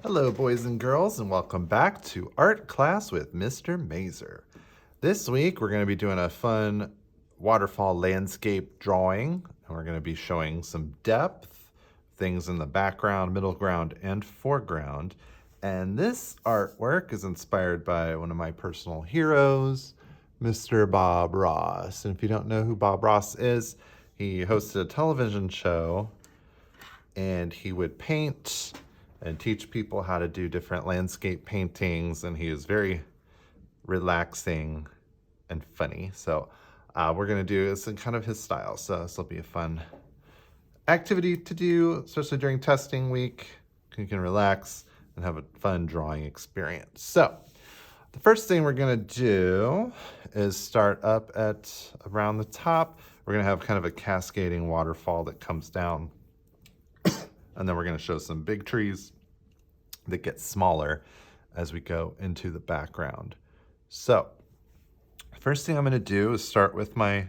Hello, boys and girls, and welcome back to Art Class with Mr. Mazer. This week, we're going to be doing a fun waterfall landscape drawing, and we're going to be showing some depth, things in the background, middle ground, and foreground. And this artwork is inspired by one of my personal heroes, Mr. Bob Ross. And if you don't know who Bob Ross is, he hosted a television show and he would paint and teach people how to do different landscape paintings, and he is very relaxing and funny. So we're gonna do this in kind of his style. So this will be a fun activity to do, especially during testing week. You can relax and have a fun drawing experience. So the first thing we're gonna do is start up at around the top. We're gonna have kind of a cascading waterfall that comes down. And then we're going to show some big trees that get smaller as we go into the background. So first thing I'm going to do is start with my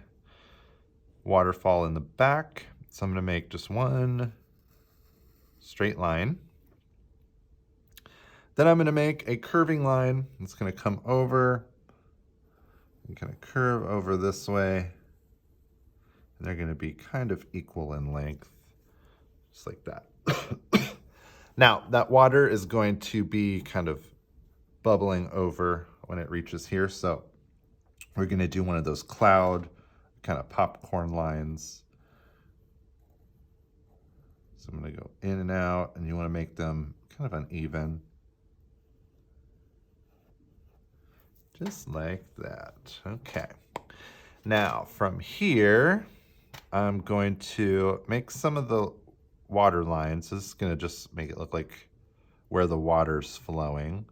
waterfall in the back. So I'm going to make just one straight line. Then I'm going to make a curving line. It's going to come over and kind of curve over this way. And they're going to be kind of equal in length, just like that. Now, that water is going to be kind of bubbling over when it reaches here. So we're going to do one of those cloud kind of popcorn lines. So I'm going to go in and out, and you want to make them kind of uneven. Just like that. Okay. Now, from here, I'm going to make some of the water lines. This is going to just make it look like where the water's flowing.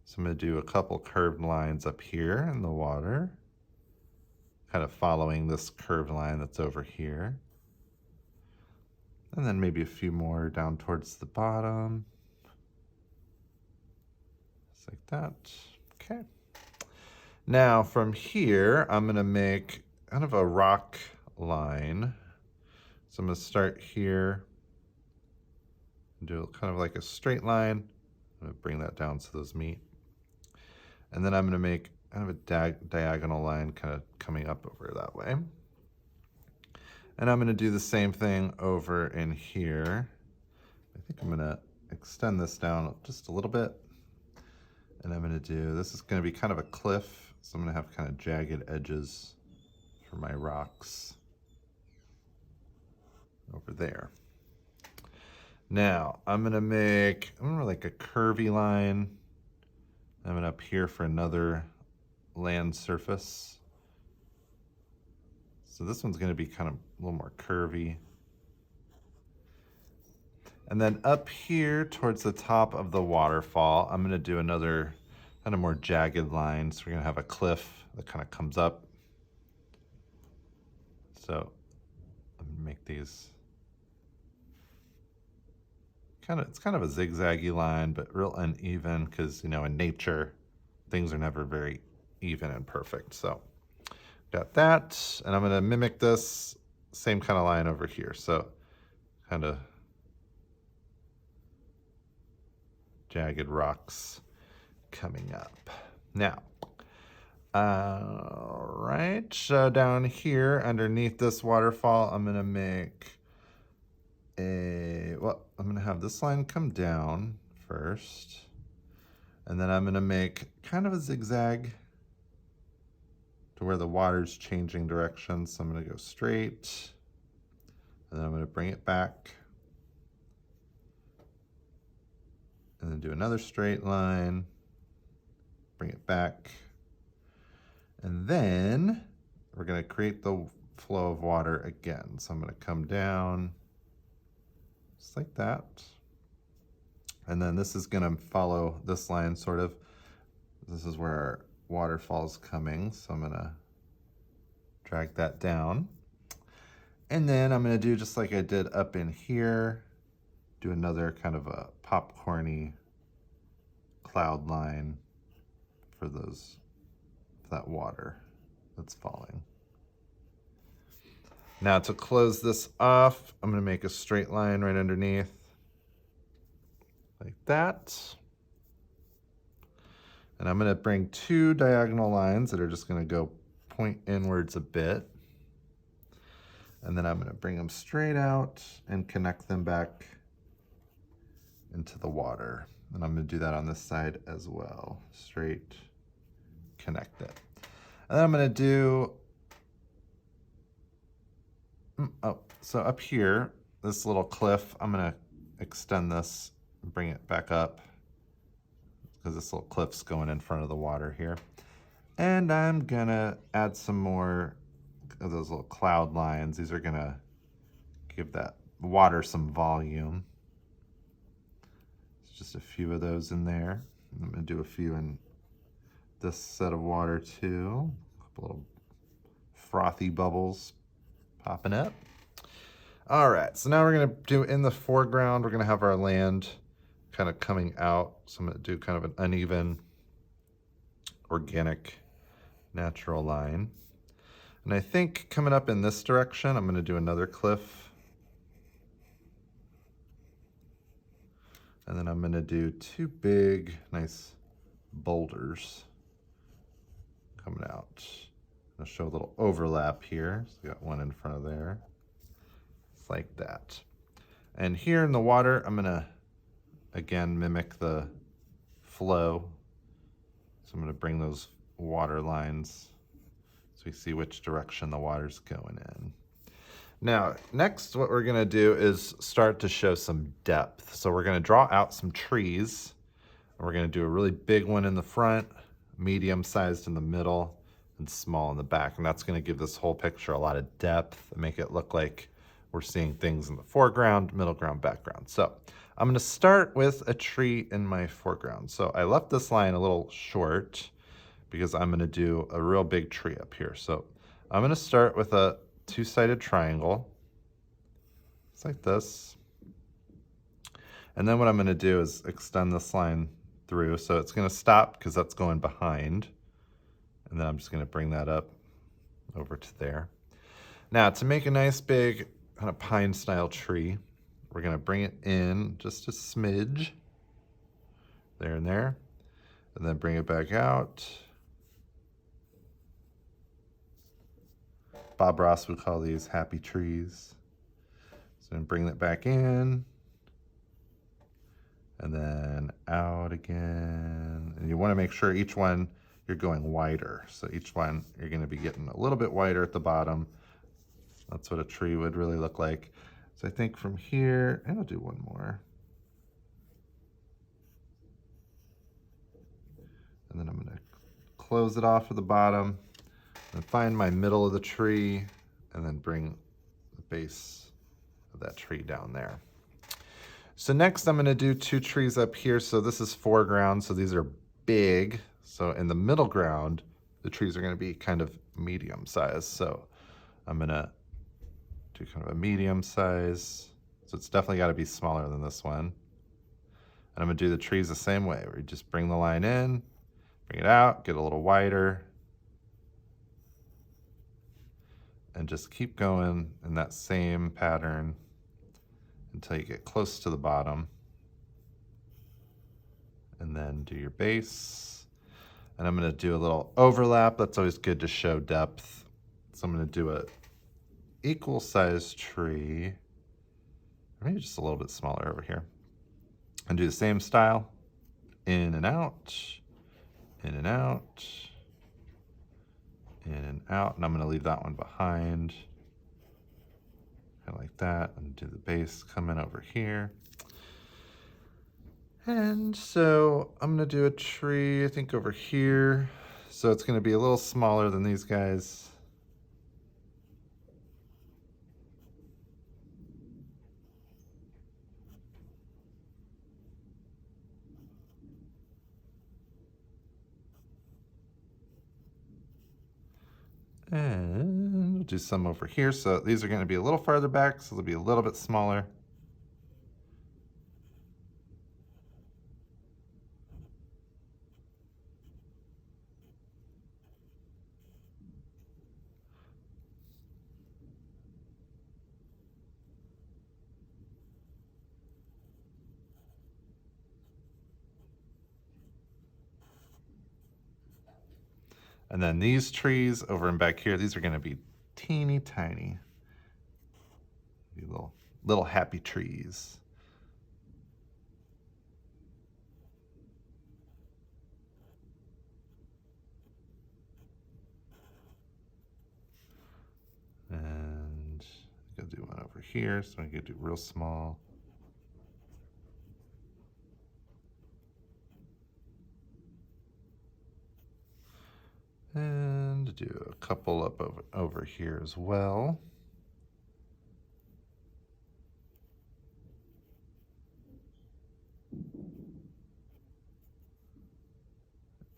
So I'm going to do a couple curved lines up here in the water, kind of following this curved line that's over here. And then maybe a few more down towards the bottom. Just like that. Okay. Now from here, I'm going to make kind of a rock line. So I'm going to start here. Do kind of like a straight line. I'm going to bring that down so those meet. And then I'm going to make kind of a diagonal line kind of coming up over that way. And I'm going to do the same thing over in here. I think I'm going to extend this down just a little bit. And I'm going to do, this is going to be kind of a cliff. So I'm going to have kind of jagged edges for my rocks over there. Now, I'm gonna make like a curvy line. I'm gonna up here for another land surface. So this one's gonna be kind of a little more curvy. And then up here towards the top of the waterfall, I'm gonna do another kind of more jagged line. So we're gonna have a cliff that kind of comes up. So I'm gonna make these it's kind of a zigzaggy line, but real uneven because, you know, in nature, things are never very even and perfect. So got that, and I'm gonna mimic this same kind of line over here. So kind of jagged rocks coming up. Now, all right, so down here underneath this waterfall, I'm gonna make I'm gonna have this line come down first, and then I'm gonna make kind of a zigzag to where the water's changing direction. So I'm gonna go straight, and then I'm gonna bring it back, and then do another straight line, bring it back, and then we're gonna create the flow of water again. So I'm gonna come down, just like that. And then this is gonna follow this line sort of. This is where our waterfall's coming. So I'm gonna drag that down. And then I'm gonna do just like I did up in here, do another kind of a popcorny cloud line for that water that's falling. Now to close this off, I'm gonna make a straight line right underneath. like that. And I'm going to bring two diagonal lines that are just going to go point inwards a bit. And then I'm going to bring them straight out and connect them back into the water. And I'm going to do that on this side as well. Straight, connect it. And then I'm going to do, so up here, this little cliff, I'm going to extend this and bring it back up because this little cliff's going in front of the water here. And I'm going to add some more of those little cloud lines. These are going to give that water some volume. It's just a few of those in there. I'm going to do a few in this set of water too. A couple little frothy bubbles popping up. All right, so now we're going to do in the foreground, we're going to have our land kind of coming out. So I'm going to do kind of an uneven, organic, natural line. And I think coming up in this direction, I'm going to do another cliff. And then I'm going to do two big, nice boulders coming out. I'll show a little overlap here. So we got one in front of there. It's like that. And here in the water, I'm going to, again, mimic the flow. So I'm going to bring those water lines so we see which direction the water's going in. Now, next what we're going to do is start to show some depth. So we're going to draw out some trees. And we're going to do a really big one in the front, medium-sized in the middle, and small in the back. And that's going to give this whole picture a lot of depth and make it look like we're seeing things in the foreground, middle ground, background. So I'm going to start with a tree in my foreground. So I left this line a little short because I'm going to do a real big tree up here. So I'm going to start with a two-sided triangle. It's like this. And then what I'm going to do is extend this line through. So it's going to stop because that's going behind. And then I'm just going to bring that up over to there. Now, to make a nice big kind of pine style tree, we're going to bring it in just a smidge. There and there. And then bring it back out. Bob Ross would call these happy trees. So I'm bring that back in. And then out again. And you want to make sure each one you're going wider. So each one you're going to be getting a little bit wider at the bottom. That's what a tree would really look like. So I think from here, and I'll do one more. And then I'm going to close it off at the bottom and find my middle of the tree and then bring the base of that tree down there. So next I'm going to do two trees up here. So this is foreground, so these are big. So in the middle ground, the trees are going to be kind of medium size. So I'm going to do kind of a medium size. So it's definitely got to be smaller than this one. And I'm going to do the trees the same way, where you just bring the line in, bring it out, get a little wider, and just keep going in that same pattern until you get close to the bottom. And then do your base. And I'm going to do a little overlap. That's always good to show depth. So I'm going to do a equal sized tree, or maybe just a little bit smaller over here. And do the same style. In and out, in and out, in and out. And I'm going to leave that one behind. Kind of like that. And do the base coming over here. And so I'm going to do a tree, I think, over here. So it's going to be a little smaller than these guys. And we'll do some over here. So these are going to be a little farther back, so they'll be a little bit smaller. And then these trees over and back here, these are gonna be teeny tiny. These little happy trees. And I'm gonna do one over here, so I'm gonna do real small. And do a couple up over here as well.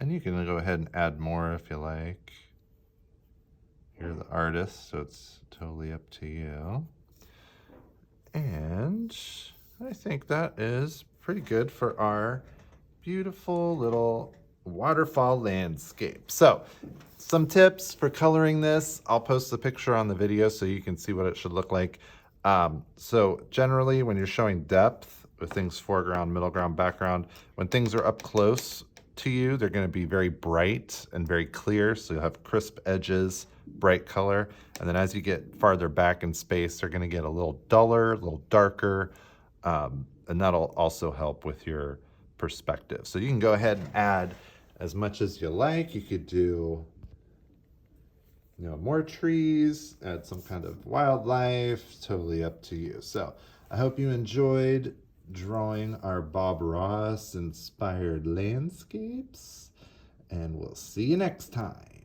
And you can go ahead and add more if you like. You're the artist, so it's totally up to you. And I think that is pretty good for our beautiful little waterfall landscape. So some tips for coloring this. I'll post the picture on the video so you can see what it should look like. So generally when you're showing depth with things foreground, middle ground, background, when things are up close to you, they're going to be very bright and very clear. So you'll have crisp edges, bright color. And then as you get farther back in space, they're going to get a little duller, a little darker. And that'll also help with your perspective. So you can go ahead and add as much as you like. You could do, more trees, add some kind of wildlife, totally up to you. So I hope you enjoyed drawing our Bob Ross inspired landscapes, and we'll see you next time.